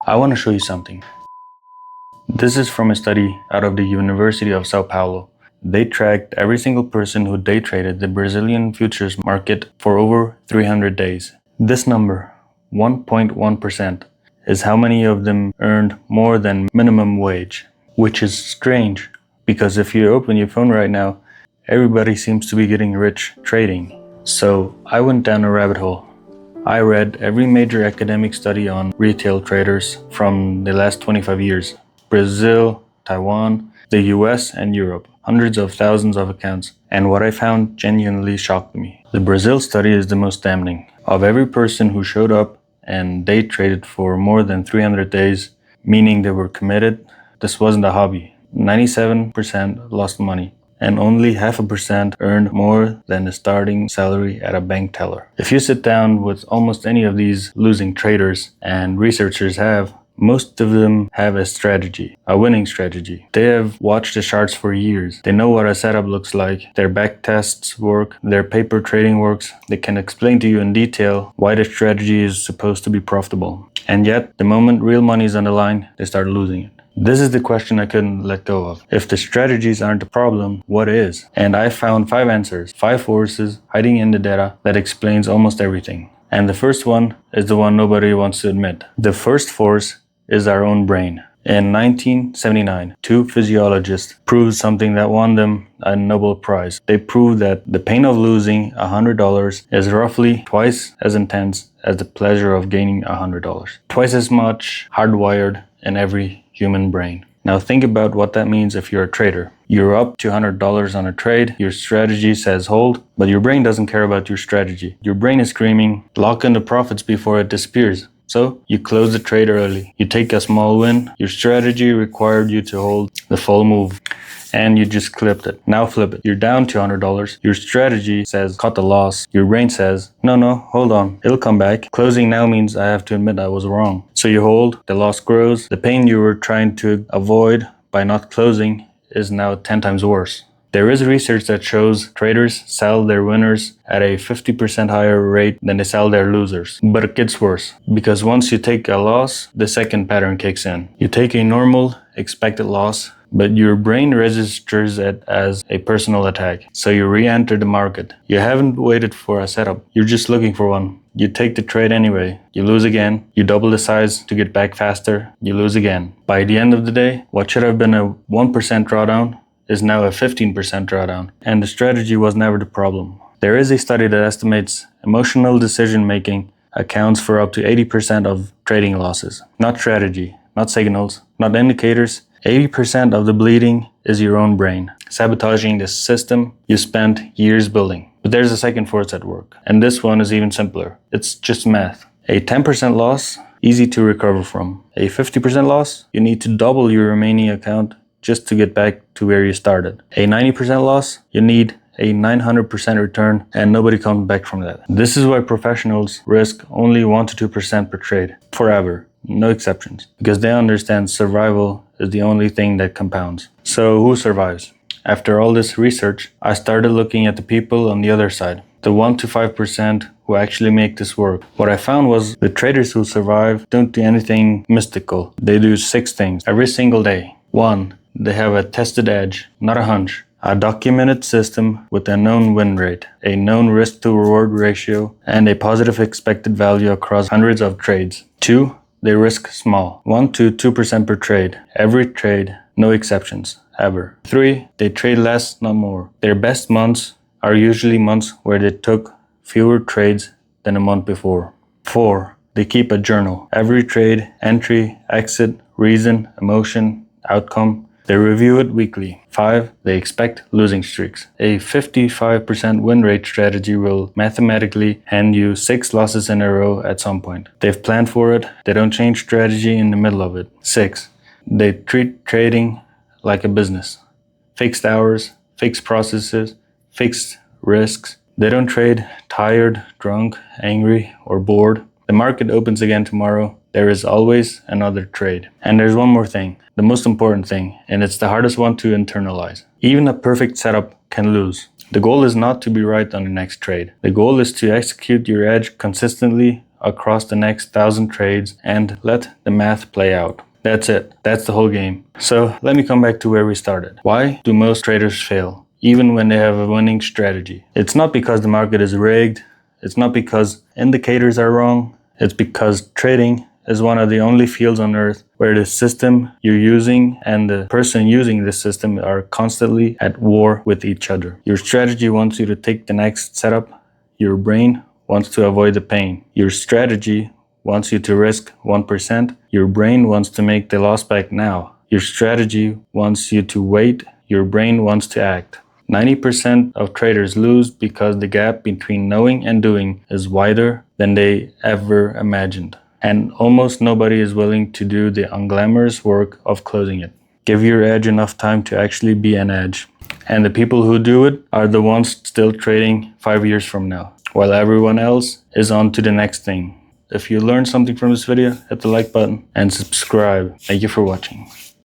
I want to show you something. This is from a study out of the University of Sao Paulo. They tracked every single person who day traded the Brazilian futures market for over 300 days. This number, 1.1%, is how many of them earned more than minimum wage, which is strange because if you open your phone right now, everybody seems to be getting rich trading. So I went down a rabbit hole. I read every major academic study on retail traders from the last 25 years. Brazil, Taiwan, the US and Europe. Hundreds of thousands of accounts. And what I found genuinely shocked me. The Brazil study is the most damning. Of every person who showed up and day traded for more than 300 days, meaning they were committed, this wasn't a hobby. 97% lost money. And only 0.5% earned more than a starting salary at a bank teller. If you sit down with almost any of these losing traders, and researchers have, most of them have a strategy, a winning strategy. They have watched the charts for years. They know what a setup looks like, their back tests work, their paper trading works. They can explain to you in detail why the strategy is supposed to be profitable. And yet, the moment real money is on the line, they start losing it. This is the question I couldn't let go of. If the strategies aren't the problem, what is? And I found 5 answers, 5 forces hiding in the data that explains almost everything. And the first one is the one nobody wants to admit. The first force is our own brain. In 1979, 2 physiologists proved something that won them a Nobel Prize. They proved that the pain of losing $100 is roughly twice as intense as the pleasure of gaining $100. Twice as much hardwired in every human brain. Now think about what that means if you're a trader. You're up to $100 on a trade, your strategy says hold, but your brain doesn't care about your strategy. Your brain is screaming, lock in the profits before it disappears. So you close the trade early. You take a small win. Your strategy required you to hold the full move. And you just clipped it. Now flip it. You're down to $100. Your strategy says cut the loss. Your brain says, no, hold on. It'll come back. Closing now means I have to admit I was wrong. So you hold, the loss grows. The pain you were trying to avoid by not closing is now 10 times worse. There is research that shows traders sell their winners at a 50% higher rate than they sell their losers. But it gets worse, because once you take a loss, the second pattern kicks in. You take a normal, expected loss, but your brain registers it as a personal attack. So you re-enter the market. You haven't waited for a setup. You're just looking for one. You take the trade anyway. You lose again. You double the size to get back faster. You lose again. By the end of the day, what should have been a 1% drawdown is now a 15% drawdown. And the strategy was never the problem. There is a study that estimates emotional decision-making accounts for up to 80% of trading losses. Not strategy, not signals, not indicators. 80% of the bleeding is your own brain, sabotaging the system you spent years building. But there's a second force at work, and this one is even simpler. It's just math. A 10% loss, easy to recover from. A 50% loss, you need to double your remaining account just to get back to where you started. A 90% loss, you need a 900% return, and nobody comes back from that. This is why professionals risk only 1 to 2% per trade, forever, no exceptions, because they understand survival is the only thing that compounds. So who survives? After all this research, I started looking at the people on the other side, the 1 to 5% who actually make this work. What I found was the traders who survive don't do anything mystical. They do 6 things every single day. 1. They have a tested edge, not a hunch. A documented system with a known win rate, a known risk to reward ratio, and a positive expected value across hundreds of trades. 2. They risk small, 1 to 2% per trade. Every trade, no exceptions, ever. 3. They trade less, not more. Their best months are usually months where they took fewer trades than a month before. 4. They keep a journal. Every trade, entry, exit, reason, emotion, outcome. They review it weekly. 5. They expect losing streaks. A 55% win rate strategy will mathematically hand you 6 losses in a row at some point. They've planned for it. They don't change strategy in the middle of it. 6. They treat trading like a business. Fixed hours, fixed processes, fixed risks. They don't trade tired, drunk, angry, or bored. The market opens again tomorrow. There is always another trade. And there's one more thing, the most important thing, and it's the hardest one to internalize. Even a perfect setup can lose. The goal is not to be right on the next trade. The goal is to execute your edge consistently across the next 1,000 trades and let the math play out. That's it. That's the whole game. So let me come back to where we started. Why do most traders fail, even when they have a winning strategy? It's not because the market is rigged. It's not because indicators are wrong. It's because trading is one of the only fields on earth where the system you're using and the person using the system are constantly at war with each other. Your strategy wants you to take the next setup. Your brain wants to avoid the pain. Your strategy wants you to risk 1%. Your brain wants to make the loss back now. Your strategy wants you to wait. Your brain wants to act. 90% of traders lose because the gap between knowing and doing is wider than they ever imagined. And almost nobody is willing to do the unglamorous work of closing it. Give your edge enough time to actually be an edge. And the people who do it are the ones still trading 5 years from now, while everyone else is on to the next thing. If you learned something from this video, hit the like button and subscribe. Thank you for watching.